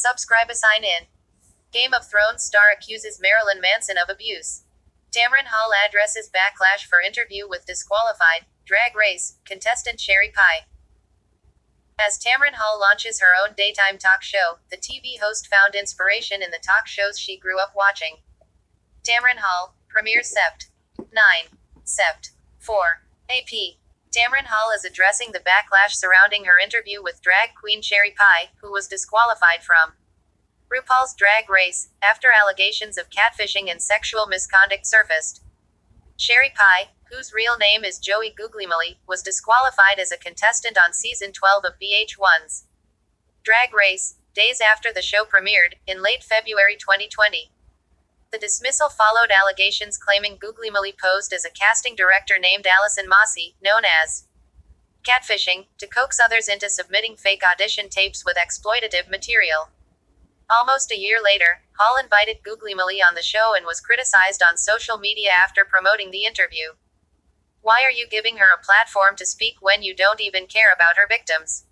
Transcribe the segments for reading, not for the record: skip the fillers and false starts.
Subscribe a sign in. Game of Thrones star accuses Marilyn Manson of abuse. Tamron Hall addresses backlash for interview with disqualified Drag Race contestant Sherry Pie. As Tamron Hall launches her own daytime talk show, the TV host found inspiration in the talk shows she grew up watching. Tamron Hall premieres Sept. 9. Sept. 4. AP. Tamron Hall is addressing the backlash surrounding her interview with drag queen Sherry Pie, who was disqualified from RuPaul's Drag Race after allegations of catfishing and sexual misconduct surfaced. Sherry Pie, whose real name is Joey Googly-Molly, was disqualified as a contestant on season 12 of VH1's Drag Race, days after the show premiered, in late February 2020. The dismissal followed allegations claiming Googly-Molly posed as a casting director named Allison Mossy, known as catfishing, to coax others into submitting fake audition tapes with exploitative material. Almost a year later, Hall invited Googly-Molly on the show and was criticized on social media after promoting the interview. Why are you giving her a platform to speak when you don't even care about her victims?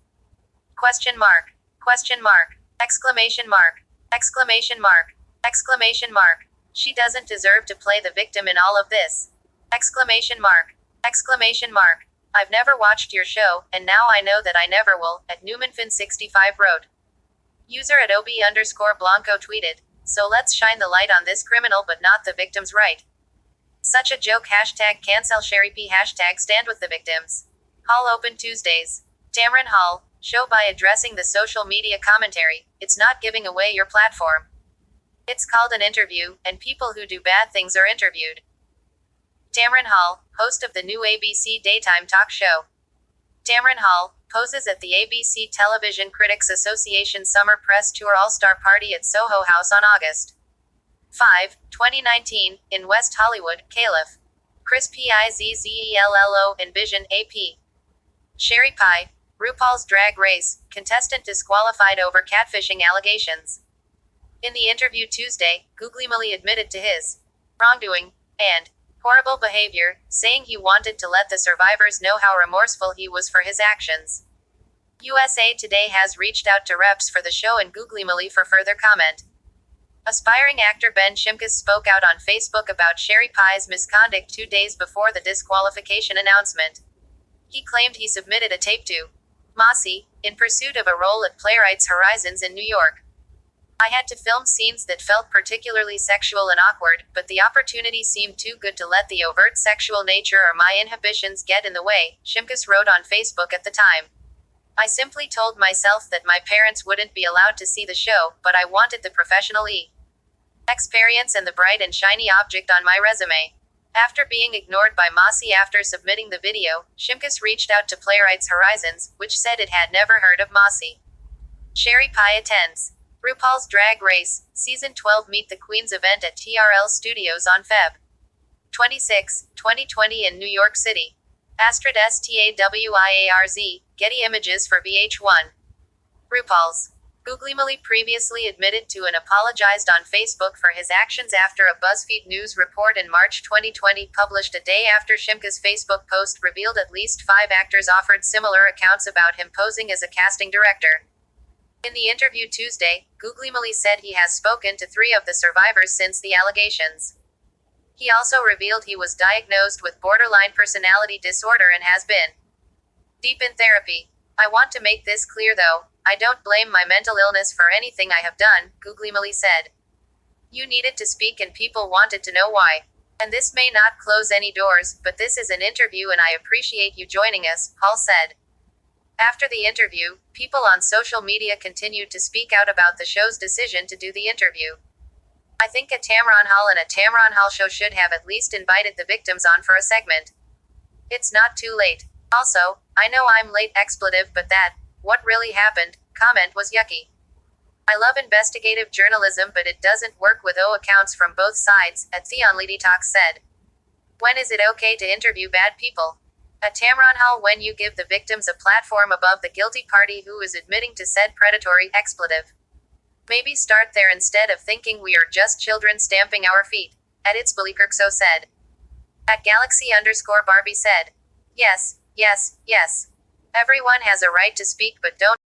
Question mark. Question mark. Exclamation mark. Exclamation mark. Exclamation mark. She doesn't deserve to play the victim in all of this. Exclamation mark. Exclamation mark. I've never watched your show, and now I know that I never will, at NewmanFin65 wrote. User at @OB_Blanco tweeted, "So let's shine the light on this criminal but not the victims, right? Such a joke. #cancel Sherry P. #stand with the victims." Hall opened Tuesdays. Tamron Hall show by addressing the social media commentary. It's not giving away your platform. It's called an interview, and people who do bad things are interviewed. Tamron Hall, host of the new ABC daytime talk show. Tamron Hall poses at the ABC Television Critics Association Summer Press Tour All-Star Party at Soho House on August 5, 2019, in West Hollywood, Calif. Chris Pizzzello, Envision, AP. Sherry Pie, RuPaul's Drag Race contestant disqualified over catfishing allegations. In the interview Tuesday, Googly-Molly admitted to his wrongdoing and horrible behavior, saying he wanted to let the survivors know how remorseful he was for his actions. USA Today has reached out to reps for the show and Googly-Molly for further comment. Aspiring actor Ben Shimkus spoke out on Facebook about Sherry Pie's misconduct 2 days before the disqualification announcement. He claimed he submitted a tape to Mossy, in pursuit of a role at Playwrights Horizons in New York. I had to film scenes that felt particularly sexual and awkward, but the opportunity seemed too good to let the overt sexual nature or my inhibitions get in the way, Shimkus wrote on Facebook at the time. I simply told myself that my parents wouldn't be allowed to see the show, but I wanted the professional experience and the bright and shiny object on my resume. After being ignored by Mossy after submitting the video, Shimkus reached out to Playwrights Horizons, which said it had never heard of Mossy. Sherry Pie attends RuPaul's Drag Race, Season 12 Meet the Queens event at TRL Studios on Feb. 26, 2020 in New York City. *STAWIARZ, Getty Images for VH1. RuPaul's Googly-Molly previously admitted to and apologized on Facebook for his actions after a BuzzFeed News report in March 2020 published a day after Shimkus' Facebook post revealed at least 5 actors offered similar accounts about him posing as a casting director. In the interview Tuesday, Googly-Molly said he has spoken to 3 of the survivors since the allegations. He also revealed he was diagnosed with borderline personality disorder and has been deep in therapy. I want to make this clear though, I don't blame my mental illness for anything I have done, Googly-Molly said. You needed to speak and people wanted to know why. And this may not close any doors, but this is an interview and I appreciate you joining us, Hall said. After the interview, people on social media continued to speak out about the show's decision to do the interview. I think a Tamron Hall and a Tamron Hall show should have at least invited the victims on for a segment. It's not too late. Also, I know I'm late expletive but that, what really happened, comment was yucky. I love investigative journalism but it doesn't work with accounts from both sides, at Theon Lady Talks said. When is it okay to interview bad people? A Tamron Hall when you give the victims a platform above the guilty party who is admitting to said predatory expletive. Maybe start there instead of thinking we are just children stamping our feet. At It's Kirkso said. At Galaxy_Barbie said. Yes, yes, yes. Everyone has a right to speak but don't